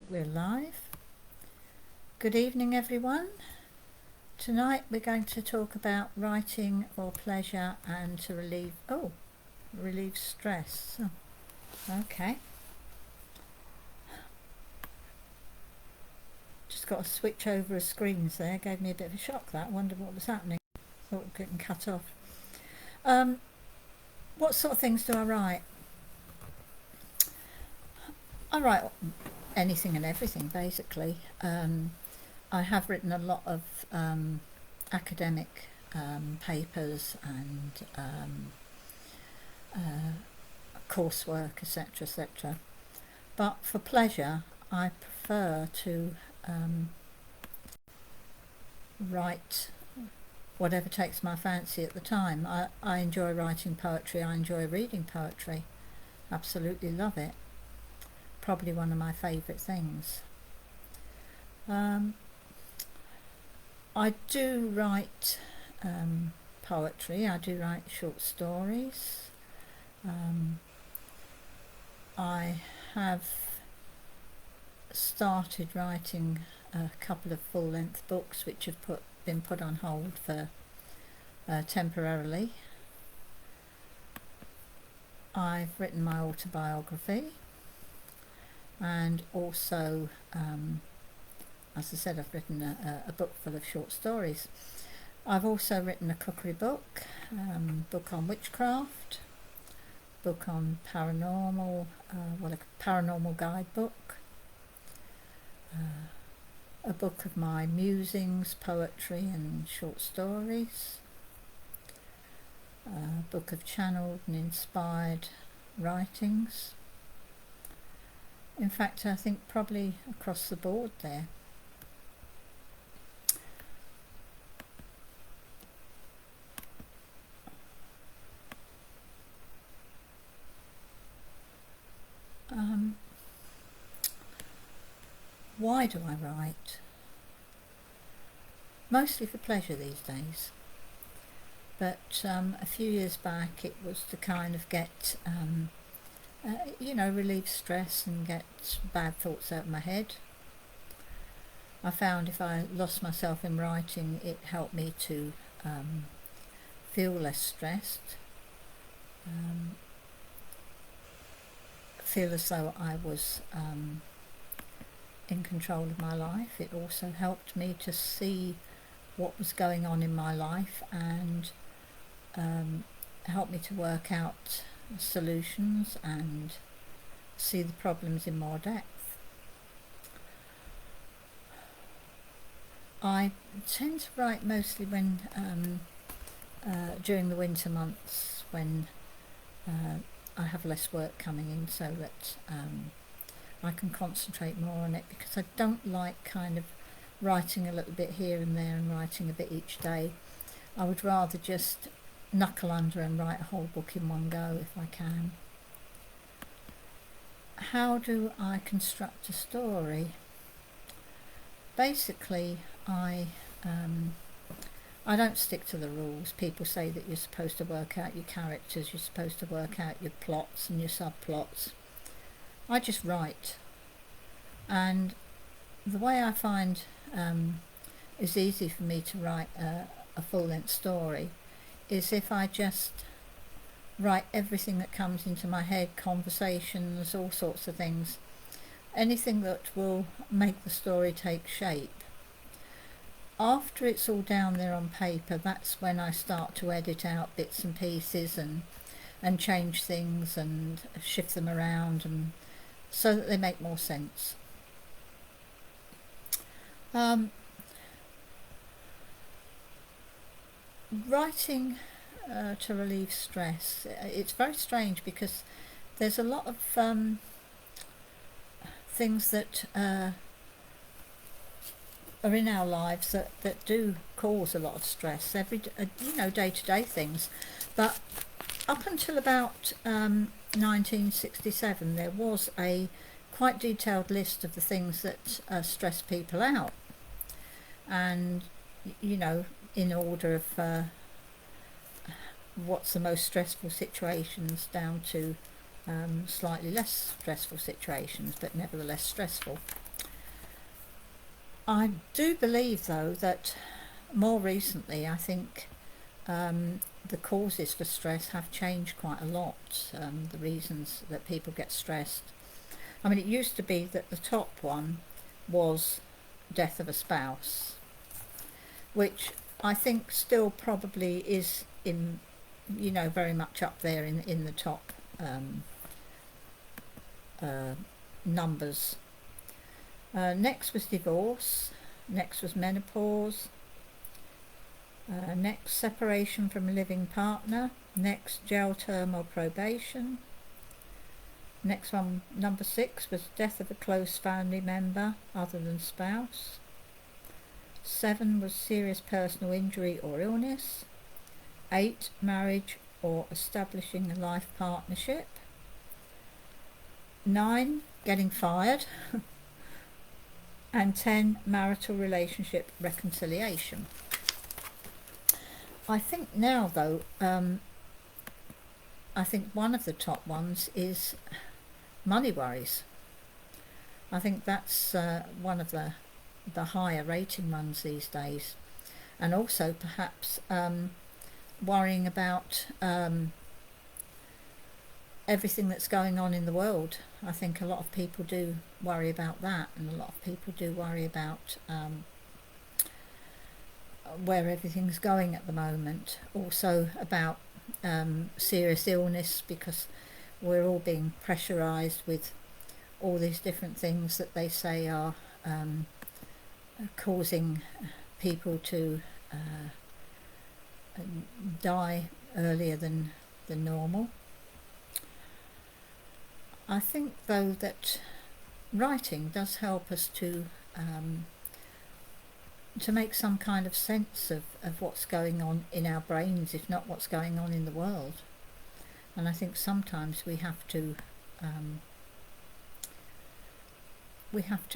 We're live. Good evening, everyone. Tonight we're going to talk about writing for pleasure and to relieve stress. Okay. Just got to switch over of screens there. Gave me a bit of a shock. That. Wondered what was happening. Thought it was getting cut off. What sort of things do I write? I write anything and everything, basically. I have written a lot of academic papers and coursework, etc., etc. But for pleasure, I prefer to write whatever takes my fancy at the time. I enjoy writing poetry. I enjoy reading poetry. Absolutely love it. Probably one of my favourite things. I do write poetry. I do write short stories. I have started writing a couple of full-length books which have been put on hold for temporarily. I've written my autobiography, and also as I said, I've written a book full of short stories. I've also written a cookery book, book on witchcraft, book on paranormal, a paranormal guidebook, a book of my musings, poetry and short stories, a book of channeled and inspired writings. In fact, I think probably across the board there. Why do I write? Mostly for pleasure these days. But a few years back it was to kind of get, relieve stress and get bad thoughts out of my head. I found if I lost myself in writing, it helped me to feel less stressed, feel as though I was in control of my life. It also helped me to see what was going on in my life and helped me to work out solutions and see the problems in more depth. I tend to write mostly when during the winter months, when I have less work coming in, so that I can concentrate more on it, because I don't like kind of writing a little bit here and there and writing a bit each day. I would rather just knuckle under and write a whole book in one go if I can. How do I construct a story? Basically, I don't stick to the rules. People say that you're supposed to work out your characters, you're supposed to work out your plots and your subplots. I just write, and the way I find is easy for me to write a full-length story is if I just write everything that comes into my head, conversations, all sorts of things, anything that will make the story take shape. After it's all down there on paper, that's when I start to edit out bits and pieces and change things and shift them around, and so that they make more sense. Writing to relieve stress, it's very strange because there's a lot of things that are in our lives that do cause a lot of stress, day-to-day things. But up until about 1967, there was a quite detailed list of the things that stress people out, and in order of what's the most stressful situations down to slightly less stressful situations, but nevertheless stressful. I do believe, though, that more recently, I think the causes for stress have changed quite a lot. The reasons that people get stressed. I mean, it used to be that the top one was death of a spouse, which I think still probably is in, very much up there in the top numbers. Next was divorce. Next was menopause. Next, separation from a living partner. Next, jail term or probation. Next one, number 6, was death of a close family member other than spouse. 7 was serious personal injury or illness. 8, marriage or establishing a life partnership. 9, getting fired. And 10, marital relationship reconciliation. I think now, though, I think one of the top ones is money worries. I think that's one of the higher rating ones these days. And also perhaps worrying about everything that's going on in the world. I think a lot of people do worry about that, and a lot of people do worry about where everything's going at the moment. Also about serious illness, because we're all being pressurised with all these different things that they say are causing people to die earlier than normal. I think, though, that writing does help us to make some kind of sense of what's going on in our brains, if not what's going on in the world. And I think sometimes we have to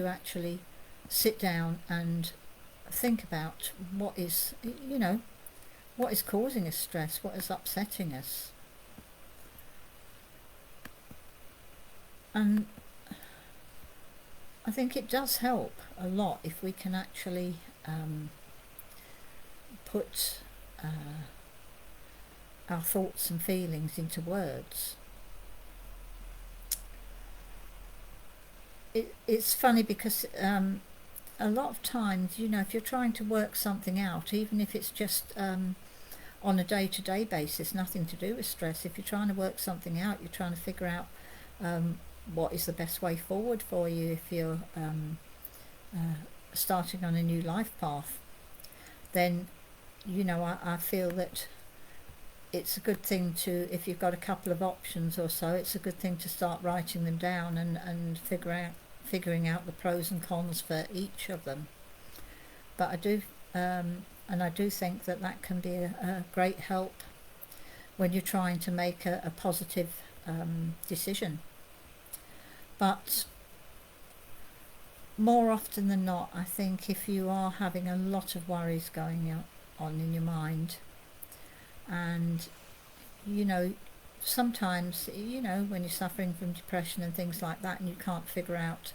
actually sit down and think about what is causing us stress, what is upsetting us. And I think it does help a lot if we can actually put our thoughts and feelings into words. It's funny because a lot of times, if you're trying to work something out, even if it's just on a day-to-day basis, nothing to do with stress, if you're trying to work something out, you're trying to figure out what is the best way forward for you if you're starting on a new life path, then I feel that it's a good thing to, if you've got a couple of options or so, it's a good thing to start writing them down and figuring out the pros and cons for each of them. But I do think that can be a great help when you're trying to make a positive decision. But more often than not, I think if you are having a lot of worries going on in your mind, and sometimes when you're suffering from depression and things like that, and you can't figure out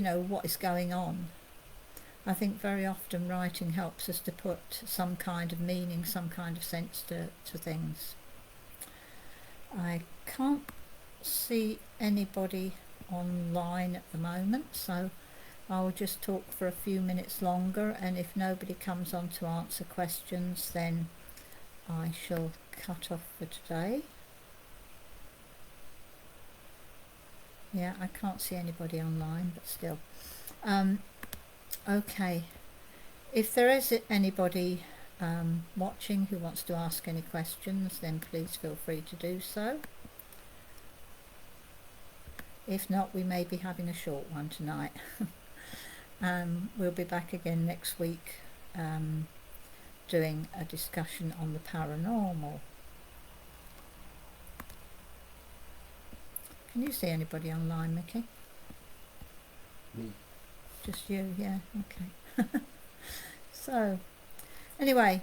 what is going on, I think very often writing helps us to put some kind of meaning, some kind of sense to things. I can't see anybody online at the moment, so I'll just talk for a few minutes longer, and if nobody comes on to answer questions, then I shall cut off for today. Yeah, I can't see anybody online, but still. Okay, if there is anybody watching who wants to ask any questions, then please feel free to do so. If not, we may be having a short one tonight. We'll be back again next week doing a discussion on the paranormal. Can you see anybody online, Mickey? Me. Just you, yeah, okay. So, anyway,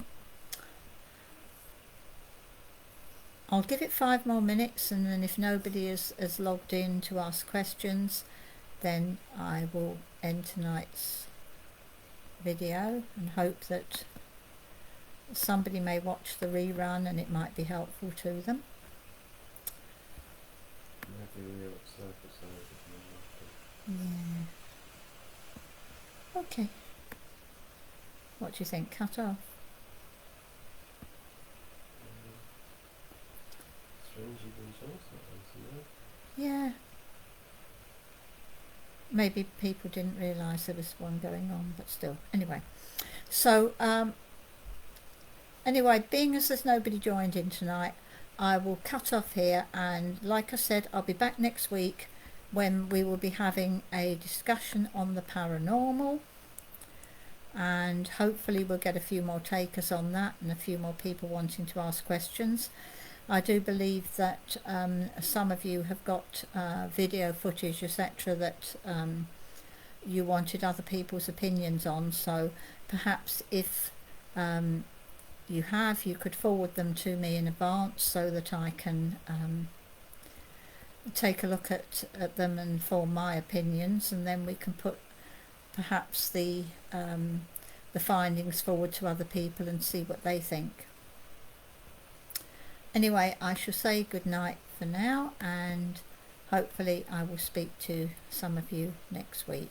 I'll give it 5 more minutes, and then if nobody is logged in to ask questions, then I will end tonight's video and hope that somebody may watch the rerun and it might be helpful to them. Yeah. Okay. What do you think? Cut off? Yeah. Maybe people didn't realise there was one going on, but still. Anyway. So, anyway, being as there's nobody joined in tonight, I will cut off here, and like I said, I'll be back next week when we will be having a discussion on the paranormal, and hopefully we'll get a few more takers on that and a few more people wanting to ask questions. I do believe that some of you have got video footage, etc., that you wanted other people's opinions on, so perhaps if you could forward them to me in advance so that I can take a look at them and form my opinions, and then we can put perhaps the findings forward to other people and see what they think. Anyway, I shall say good night for now, and hopefully I will speak to some of you next week.